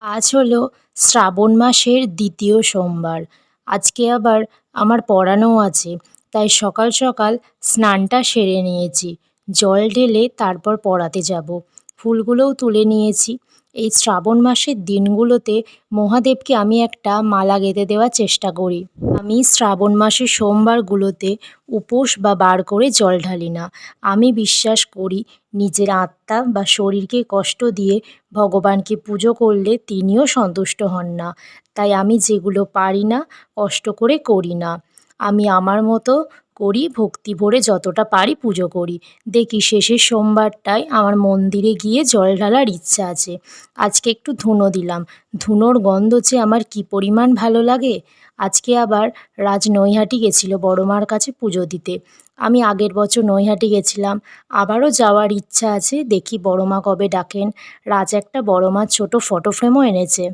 আজ হলো শ্রাবণ মাসের দ্বিতীয় সোমবার। আজকে আবার আমার পড়ানোও আছে, তাই সকাল সকাল স্নানটা সেরে নিয়েছি। জল ঢেলে তারপর পড়াতে যাব। ফুলগুলোও তুলে নিয়েছি। এই শ্রাবণ মাসের দিনগুলোতে মহাদেবকে আমি একটা মালা গেঁথে দেওয়ার চেষ্টা করি। আমি শ্রাবণ মাসের সোমবারগুলোতে উপোস বা বার করে জল ঢালি না। আমি বিশ্বাস করি নিজের আত্মা বা শরীরকে কষ্ট দিয়ে ভগবানকে পুজো করলে তিনিও সন্তুষ্ট হন না। তাই আমি যেগুলো পারি না কষ্ট করে করি না। আমি আমার মতো করি, ভক্তি ভরে যতটা পারি পুজো করি। দেখি শেষের সোমবারটায় আমার মন্দিরে গিয়ে জল ঢালার ইচ্ছা আছে। আজকে একটু ধুনো দিলাম। ধুনোর গন্ধ যে আমার কী পরিমাণ ভালো লাগে। আজকে আবার রাজ নৈহাটি গেছিল বড় মার কাছে পুজো দিতে। আমি আগের বছর নৈহাটি গেছিলাম, আবারও যাওয়ার ইচ্ছা আছে। দেখি বড় মা কবে ডাকেন। রাজ একটা বড় মার ছোট ফটো ফ্রেমও এনেছে।